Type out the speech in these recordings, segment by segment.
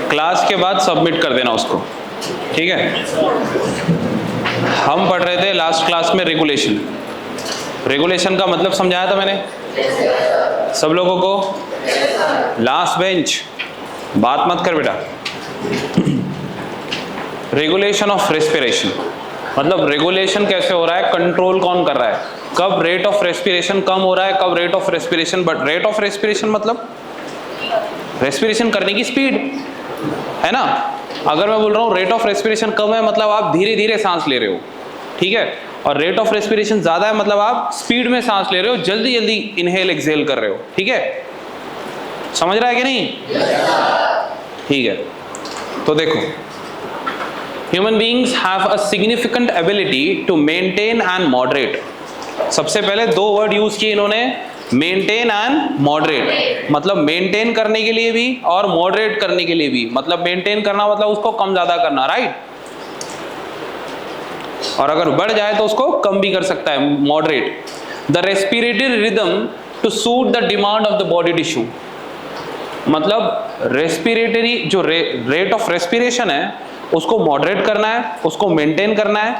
Class के बाद submit कर देना उसको, ठीक है। हम पढ़ रहे थे लास्ट क्लास में रेगुलेशन। रेगुलेशन का मतलब समझाया था मैंने सब लोगों को। लास्ट बेंच, बात मत कर बेटा। रेगुलेशन ऑफ रेस्पिरेशन, मतलब रेगुलेशन कैसे हो रहा है, कंट्रोल कौन कर रहा है, कब रेट ऑफ रेस्पिरेशन कम हो रहा है, कब रेट ऑफ रेस्पिरेशन बढ़। रेट ऑफ रेस्पिरेशन मतलब रेस्पिरेशन करने की स्पीड, है ना। अगर मैं बोल रहा हूँ रेट ऑफ रेस्पिरेशन कम है, मतलब आप धीरे धीरे सांस ले रहे हो, ठीक है। और रेट ऑफ रेस्पिरेशन ज्यादा है, मतलब आप स्पीड में सांस ले रहे हो, जल्दी जल्दी इनहेल एक्सहेल कर रहे हो, ठीक है। समझ रहा है कि नहीं? ठीक है। तो देखो, human beings have a significant ability to maintain and moderate. सबसे पहले दो वर्ड यूज किए इन्होंने, मेंटेन एंड मॉडरेट। मतलब मेंटेन करने के लिए भी और मॉडरेट करने के लिए भी। मतलब मेंटेन करना मतलब उसको कम ज्यादा करना, राइट। और अगर बढ़ जाए तो उसको कम भी कर सकता है, moderate. The respiratory rhythm to suit the demand of the body tissue. मतलब रेस्पिरेटरी जो रेट ऑफ रेस्पिरेशन है उसको मॉडरेट करना है, उसको मेंटेन करना है।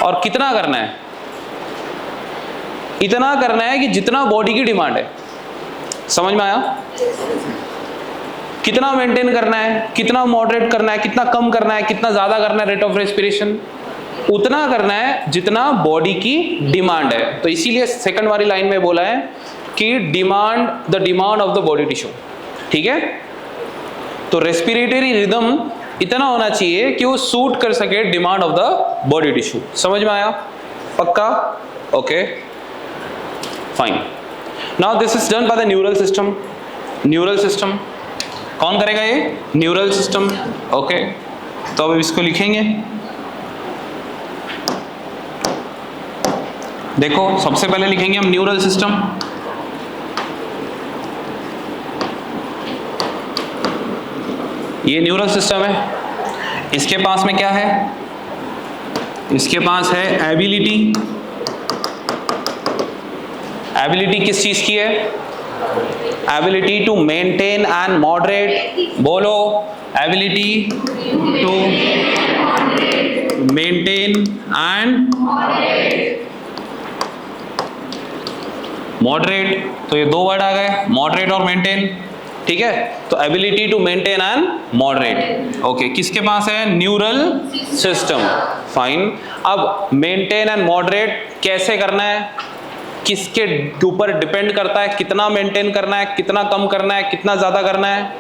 और कितना करना है? इतना करना है कि जितना बॉडी की डिमांड है। समझ में आया? कितना मेंटेन करना है, कितना मॉडरेट करना है, कितना कम करना है, कितना ज्यादा करना है रेट ऑफ रेस्पिरेशन? उतना करना है जितना बॉडी की डिमांड है। तो इसीलिए सेकंड वाली लाइन में बोला है कि demand, the demand of the body tissue, ठीक है। तो रेस्पिरेटरी रिदम इतना होना चाहिए कि वो सूट कर सके demand of the body tissue. समझ में आया? पक्का? Okay, fine. Now this is done by the neural system. Neural system कौन करेगा? ये न्यूरल सिस्टम, ओके। तो अब इसको लिखेंगे। देखो, सबसे पहले लिखेंगे हम न्यूरल सिस्टम। ये न्यूरल सिस्टम है। इसके पास में क्या है? इसके पास है एबिलिटी। एबिलिटी किस चीज की है? Ability to maintain and moderate. बोलो, ability to maintain and moderate. तो ये दो वर्ड आ गए, मॉडरेट और मेंटेन, ठीक है। तो ability to maintain and moderate, okay. किसके पास है? Neural system, fine. अब मेंटेन एंड मॉडरेट कैसे करना है, किसके ऊपर डिपेंड करता है? कितना मेंटेन करना है, कितना कम करना है, कितना ज्यादा करना है?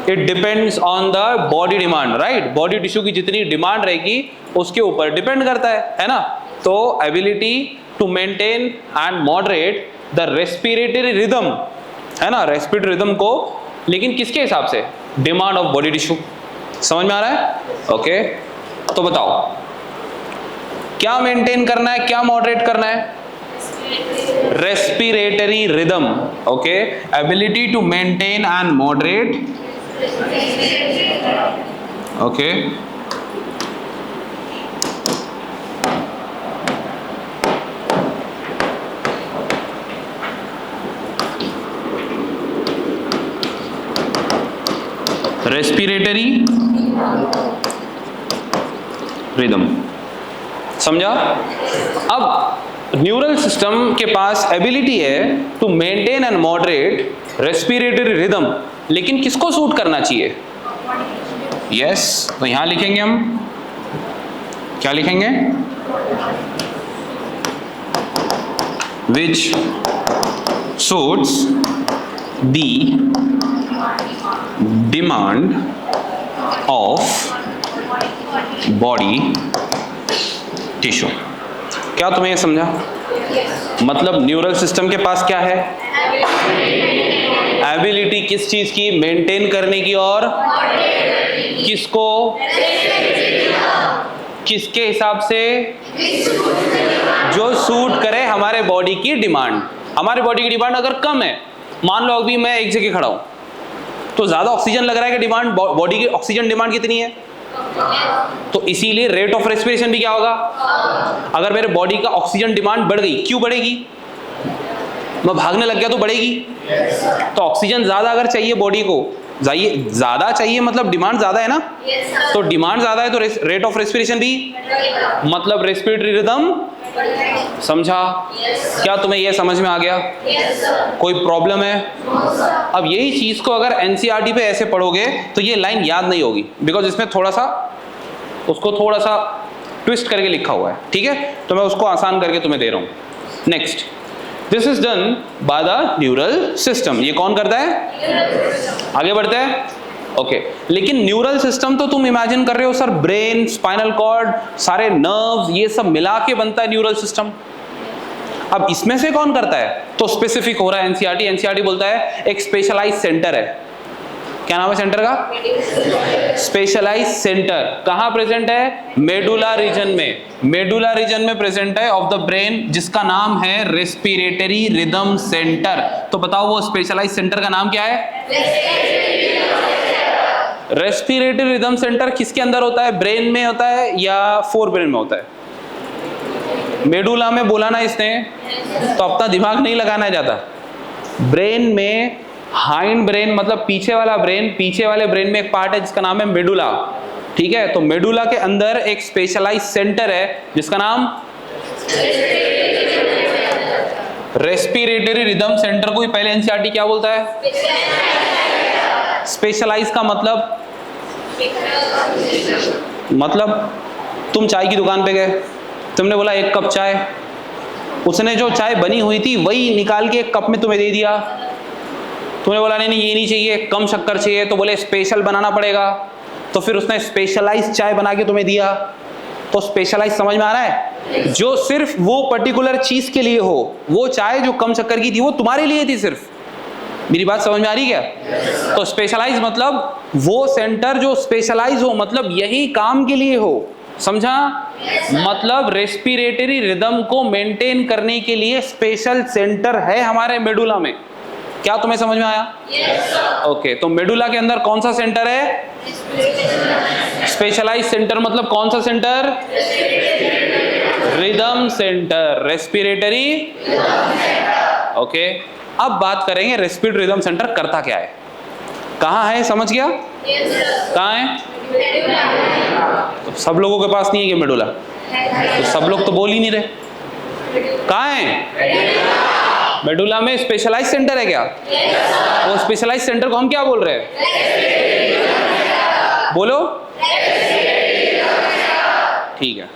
It depends on the body demand, right. Body tissue की जितनी डिमांड रहेगी उसके ऊपर डिपेंड करता है ना। तो ability to maintain and moderate the respiratory rhythm, है ना, रेस्पिरेटरी रिदम को, लेकिन किसके हिसाब से? Demand of body tissue. समझ में आ रहा है? ओके। तो बताओ, क्या मेंटेन करना है, क्या मॉडरेट करना है? Respiratory rhythm, okay. Ability to maintain and moderate, okay. Respiratory rhythm, समझा? अब न्यूरल सिस्टम के पास एबिलिटी है to maintain and moderate respiratory rhythm, लेकिन किसको सूट करना चाहिए? यस, तो यहां लिखेंगे हम, क्या लिखेंगे? Which suits the demand of body tissue. क्या तुम्हें ये समझा? मतलब न्यूरल सिस्टम के पास क्या है? एबिलिटी किस चीज की? मेंटेन करने की। और किसको? किसके हिसाब से? जो सूट करे हमारे बॉडी की डिमांड। हमारे बॉडी की डिमांड अगर कम है, मान लो अभी मैं एक जगह खड़ा हूं तो ज्यादा ऑक्सीजन लग रहा है कि डिमांड, बॉडी की ऑक्सीजन डिमांड कितनी है? तो इसीलिए रेट ऑफ रेस्पिरेशन भी क्या होगा? अगर मेरे बॉडी का ऑक्सीजन डिमांड बढ़ गई, क्यों बढ़ेगी? मैं भागने लग गया तो बढ़ेगी। तो ऑक्सीजन ज्यादा अगर चाहिए बॉडी को, ज्यादा चाहिए मतलब डिमांड ज्यादा है ना, तो डिमांड ज्यादा है तो रेट ऑफ रेस्पिरेशन भी, मतलब रेस्पिरेटरी रिदम। समझा? क्या तुम्हें यह समझ में आ गया? कोई प्रॉब्लम है? अब यही चीज को अगर एनसीईआरटी पे ऐसे पढ़ोगे तो ये लाइन याद नहीं होगी, बिकॉज इसमें थोड़ा सा उसको थोड़ा सा ट्विस्ट करके लिखा हुआ है। ठीक है, तो मैं उसको आसान करके तुम्हें दे रहा हूं। Next, this is done by the neural system. ये कौन करता है? आगे बढ़ते हैं। ओके, लेकिन न्यूरल सिस्टम तो तुम इमेजिन कर रहे हो सर, ब्रेन, स्पाइनल कॉर्ड, सारे नर्व्स, ये सब मिला के बनता है न्यूरल सिस्टम। अब इसमें से कौन करता है? तो स्पेसिफिक हो रहा है एनसीईआरटी। एनसीईआरटी बोलता है एक स्पेशलाइज्ड सेंटर है। क्या नाम है सेंटर का? Specialized centre. कहां प्रेजेंट है? मेडुला रीजन में। मेडुला रीजन में प्रेजेंट है ऑफ द ब्रेन, जिसका नाम है रेस्पिरेटरी रिदम सेंटर। तो बताओ वो स्पेशलाइज्ड सेंटर का नाम क्या है? रेस्पिरेटरी रिदम सेंटर किसके अंदर होता है? ब्रेन में होता है या फोर ब्रेन में होता है? मेडुला में बोला ना इसने, तो अपना दिमाग नहीं लगाना ज्यादा। ब्रेन में हाइंड ब्रेन मतलब पीछे वाला ब्रेन, पीछे वाले ब्रेन में एक पार्ट है जिसका नाम है मेडुला। ठीक है, तो मेडुला के अंदर एक स्पेशलाइज्ड सेंटर है जिसका नाम रेस्पिरेटरी रिदम सेंटर को ही पहले एनसीईआरटी क्या बोलता है? स्पेशलाइज का मतलब तुम चाय की दुकान पे गए, तुमने बोला एक कप चाय, उसने जो चाय बनी हुई थी वही निकाल के एक कप में तुम्हें दे दिया। तुमने बोला नहीं ये नहीं चाहिए, कम शक्कर चाहिए, तो बोले स्पेशल बनाना पड़ेगा, तो फिर उसने स्पेशलाइज चाय बना के तुम्हें दिया। तो स्पेशलाइज समझ में आ रहा है? जो सिर्फ वो पर्टिकुलर चीज के लिए हो। वो चाय जो कम शक्कर की थी वो तुम्हारे लिए थी सिर्फ। मेरी बात समझ में आ रही क्या? तो स्पेशलाइज मतलब वो सेंटर जो स्पेशलाइज हो, मतलब यही काम के लिए हो। समझा? मतलब रेस्पिरेटरी रिदम को मेंटेन करने के लिए स्पेशल सेंटर है हमारे मेडुला में। क्या तुम्हें समझ में आया? ओके, तो मेडुला के अंदर कौन सा सेंटर है? Specialize centre. मतलब कौन सा centre? Rhythm centre, respiratory. Okay, अब बात करेंगे रेस्पिरेटरी रिदम सेंटर करता क्या है, कहाँ है? समझ गया? कहाँ है? तो सब लोगों के पास नहीं है कि मेडुला, तो सब लोग तो बोल ही नहीं रहे। कहाँ है? मेडुला में स्पेशलाइज सेंटर है क्या? वो स्पेशलाइज सेंटर को हम क्या बोल रहे हैं? बोलो। ठीक है,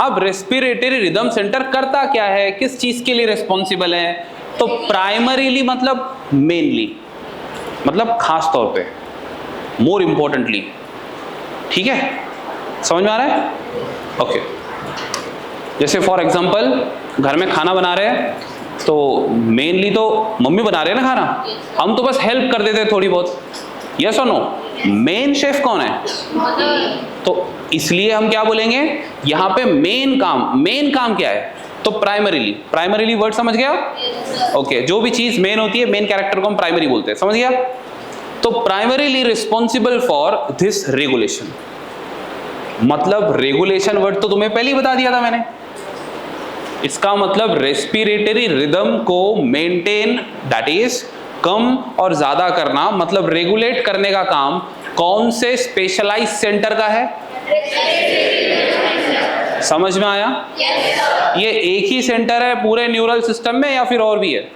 अब रेस्पिरेटरी रिदम सेंटर करता क्या है, किस चीज के लिए रिस्पॉन्सिबल है? तो प्राइमरीली मतलब मेनली, मतलब खास तौर पे, मोर इंपॉर्टेंटली। ठीक है, समझ में आ रहा है? ओके, जैसे फॉर एग्जांपल घर में खाना बना रहे हैं, तो मेनली तो मम्मी बना रहे हैं ना खाना, हम तो बस हेल्प कर देते हैं थोड़ी बहुत। यस और नो? मेन शेफ कौन है? तो इसलिए हम क्या बोलेंगे यहाँ पे? मेन काम क्या है? तो प्राइमरीली वर्ड समझ गया? ओके, जो भी चीज मेन होती है, मेन कैरेक्टर को हम प्राइमरी बोलते हैं। समझ गया? तो primarily responsible for this regulation. मतलब रेगुलेशन वर्ड तो तुम्हें पहले ही बता दिया था मैंने। इसका मतलब रेस्पिरेटरी रिदम को मेंटेन, दैट इज कम और ज्यादा करना, मतलब रेगुलेट करने का काम कौन से स्पेशलाइज सेंटर का है? समझ में आया? ये एक ही सेंटर है पूरे न्यूरल सिस्टम में या फिर और भी है?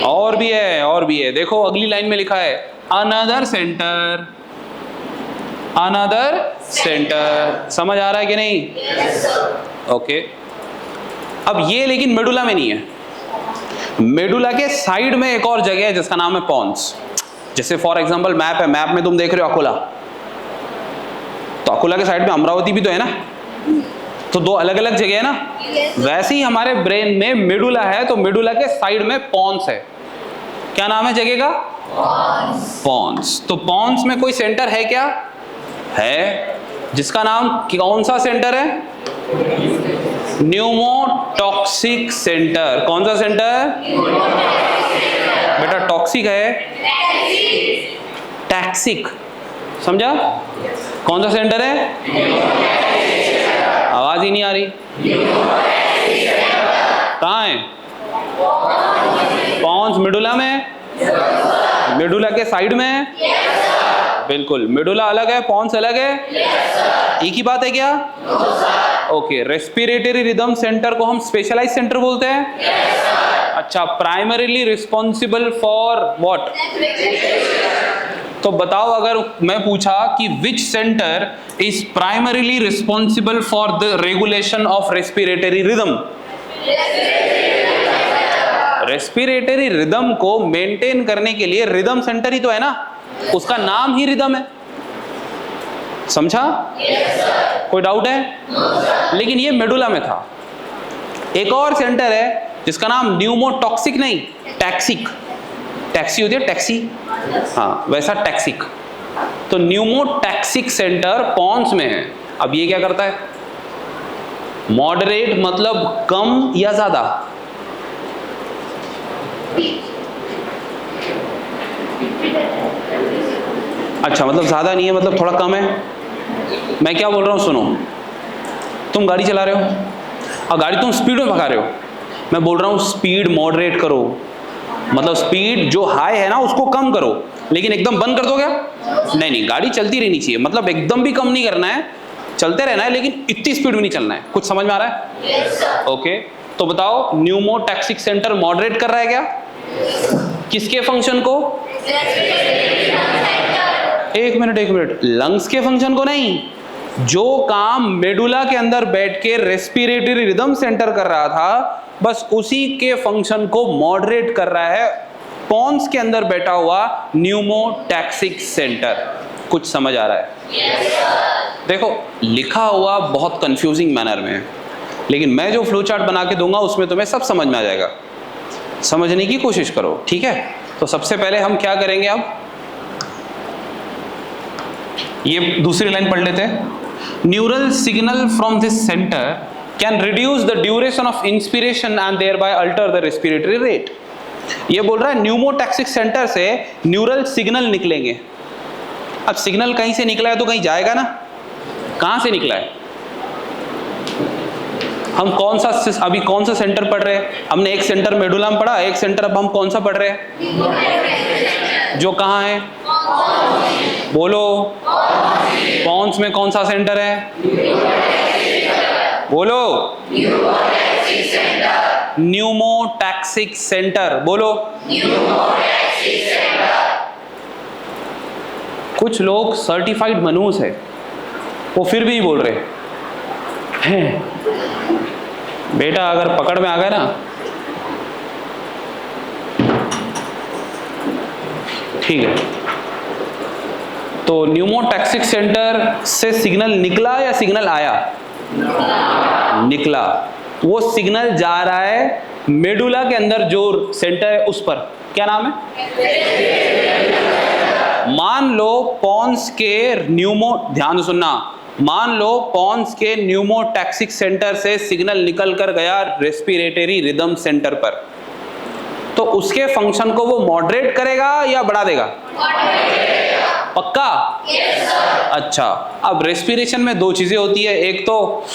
और भी है। देखो अगली लाइन में लिखा है अनदर सेंटर। समझ आ रहा है कि नहीं? ओके, अब ये लेकिन मेडुला में नहीं है। मेडुला के साइड में एक और जगह है जिसका नाम है पॉन्स। जैसे फॉर एग्जांपल मैप है, मैप में तुम देख रहे हो अकोला, तो अकोला के साइड में अमरावती भी तो है ना, तो दो अलग अलग जगह है ना। वैसे ही हमारे ब्रेन में मेडुला है, तो मेडुला के साइड में पॉन्स है। क्या नाम है जगह का? पॉन्स। तो पॉन्स में कोई सेंटर है क्या? है, जिसका नाम कौन सा सेंटर है? Pneumotaxic centre. कौन सा सेंटर? बेटा टॉक्सिक है, टैक्सिक, समझा? कौन सा सेंटर है? आवाज ही नहीं आ रही। कहाँ है? पॉन्स मिडुला में, मिडुला के साइड में, बिल्कुल। मिडुला अलग है, पॉन्स अलग है, एक ही बात है क्या? ओके। रेस्पिरेटरी रिदम सेंटर को हम स्पेशलाइज सेंटर बोलते हैं। अच्छा, प्राइमरीली रिस्पॉन्सिबल फॉर व्हाट? तो बताओ, अगर मैं पूछा कि विच centre is primarily responsible for the regulation of respiratory rhythm? Respiratory rhythm को मेंटेन करने के लिए रिदम सेंटर ही तो है ना, उसका नाम ही रिदम है। समझा? कोई डाउट है? लेकिन ये मेडुला में था। एक और सेंटर है जिसका नाम न्यूमोटॉक्सिक नहीं, टैक्सिक। टैक्सी होती है टैक्सी, हाँ वैसा टैक्सिक। तो न्यूमोटैक्सिक सेंटर पॉन्स में है। अब ये क्या करता है? मॉडरेट मतलब कम या ज्यादा? अच्छा, मतलब ज्यादा नहीं है, मतलब थोड़ा कम है। मैं क्या बोल रहा हूं सुनो, तुम गाड़ी चला रहे हो और गाड़ी तुम स्पीड में भगा रहे हो, मैं बोल रहा हूं स्पीड मॉडरेट करो, मतलब स्पीड जो हाई है ना उसको कम करो, लेकिन एकदम बंद कर दो क्या? नहीं नहीं, गाड़ी चलती रहनी चाहिए, मतलब एकदम भी कम नहीं करना है, चलते रहना है, लेकिन इतनी स्पीड में नहीं चलना है। कुछ समझ में आ रहा है? ओके। तो बताओ, न्यूमोटैक्सिक सेंटर मॉडरेट कर रहा है क्या? किसके फंक्शन को? एक मिनट, लंग्स के फंक्शन को नहीं। जो काम मेडुला के अंदर बैठ के रेस्पिरेटरी रिदम सेंटर कर रहा था, बस उसी के फंक्शन को मॉडरेट कर रहा है पॉन्स के अंदर बैठा हुआ न्यूमोटैक्सिक सेंटर। कुछ समझ आ रहा है? देखो, लिखा हुआ बहुत कंफ्यूजिंग मैनर में है, लेकिन मैं जो फ्लो चार्ट बना के दूंगा उसमें तुम्हें सब समझ में आ जाएगा। समझने की कोशिश करो, ठीक है? तो सबसे पहले हम क्या करेंगे, अब ये दूसरी लाइन पढ़ लेते हैं। Neural signal from this centre can reduce the duration of inspiration and thereby alter the respiratory rate. ये बोल रहा है न्यूमोटैक्सिक सेंटर से न्यूरल सिग्नल निकलेंगे। अब सिग्नल कहीं से निकला है तो कहीं जाएगा ना, कहां से निकला है? हम कौन सा अभी कौन सा सेंटर पढ़ रहे हैं? हमने एक सेंटर मेडुला में पढ़ा, एक सेंटर अब हम कौन सा पढ़ रहे हैं? जो कहाँ है? बोलो। पॉन्स में कौन सा सेंटर है? बोलो। Pneumotaxic centre. बोलो। कुछ लोग सर्टिफाइड मनूस है, वो फिर भी बोल रहे हैं बेटा अगर पकड़ में आ गए ना, ठीक है। तो न्यूमोटैक्सिक सेंटर से सिग्नल निकला या सिग्नल आया? निकला। वो सिग्नल जा रहा है मेडुला के अंदर जो सेंटर है उस पर, क्या नाम है? मान लो पॉन्स के ध्यान सुनना, मान लो पॉन्स के न्यूमोटैक्सिक सेंटर से सिग्नल निकल कर गया रेस्पिरेटरी रिदम सेंटर पर, तो उसके फंक्शन को वो मॉडरेट करेगा या बढ़ा देगा? पक्का? अच्छा, अब रेस्पिरेशन में दो चीजें होती है, एक तो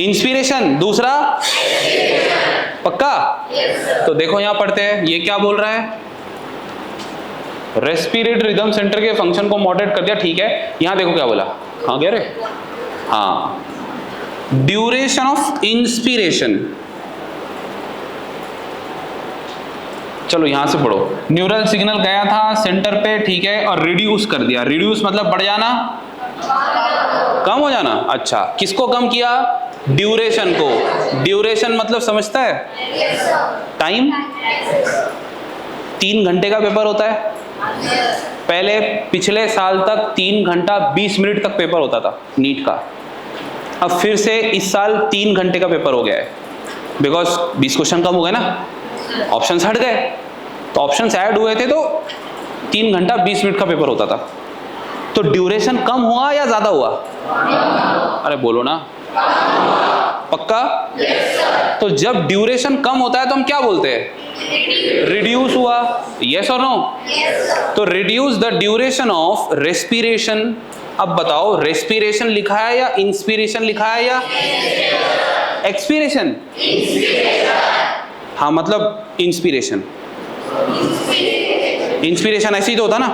इंस्पिरेशन, दूसरा पक्का? तो देखो यहां पढ़ते हैं, ये क्या बोल रहा है? रेस्पिरेटरी रिदम सेंटर के फंक्शन को मॉडरेट कर दिया, ठीक है। यहां देखो क्या बोला, कहां गया रे? हाँ, ड्यूरेशन ऑफ इंस्पिरेशन। चलो यहां से पढ़ो। न्यूरल सिग्नल गया था सेंटर पे, ठीक है, और रिड्यूस कर दिया। रिड्यूस मतलब बढ़ जाना, कम हो जाना। अच्छा, किसको कम किया? ड्यूरेशन को। ड्यूरेशन मतलब समझता है? टाइम। 3 घंटे का पेपर होता है, पहले पिछले साल तक 3 घंटा 20 मिनट तक पेपर होता था नीट का, अब फिर से इस साल 3 घंटे का पेपर हो गया है, बिकॉज 20 क्वेश्चन कम हो गए ना, ऑप्शंस हट गए, तो ऑप्शंस ऐड हुए थे तो 3 घंटा 20 मिनट का पेपर होता था। तो ड्यूरेशन कम हुआ या ज्यादा हुआ? अरे बोलो ना, पक्का? तो जब ड्यूरेशन कम होता है तो हम क्या बोलते हैं? रिड्यूस हुआ। यस और नो? तो reduce the duration of respiration. अब बताओ, रेस्पिरेशन लिखा है या इंस्पिरेशन लिखा है या एक्सपिरेशन? हाँ मतलब इंस्पिरेशन, इंस्पिरेशन ऐसे ही तो होता ना,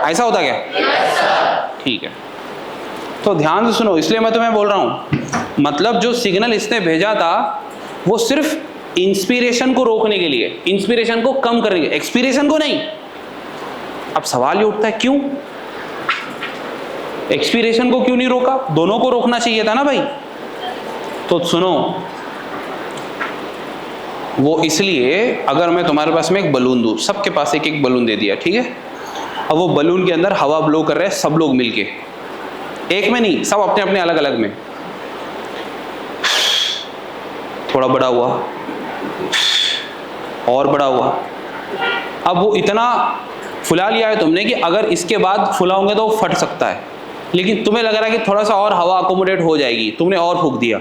ऐसा होता क्या? ठीक है, तो ध्यान से सुनो, इसलिए मैं तुम्हें बोल रहा हूं, मतलब जो सिग्नल इसने भेजा था वो सिर्फ इंस्पिरेशन को रोकने के लिए, इंस्पिरेशन को कम करने के लिए, एक्सपीरेशन को नहीं। अब सवाल ये उठता है क्यों एक्सपीरेशन को क्यों नहीं रोका? दोनों को रोकना चाहिए था ना भाई। तो सुनो, वो इसलिए, अगर मैं तुम्हारे पास में एक बलून दूं, सबके पास एक एक बलून दे दिया, ठीक है, अब वो बलून के अंदर हवा ब्लो कर रहे हैं सब लोग मिलके, एक में नहीं, सब अपने अपने अलग अलग में, थोड़ा बड़ा हुआ और बड़ा हुआ, अब वो इतना फुला लिया है तुमने कि अगर इसके बाद फुलाओगे तो फट सकता है, लेकिन तुम्हें लग रहा है कि थोड़ा सा और हवा अकोमोडेट हो जाएगी, तुमने और फूंक दिया,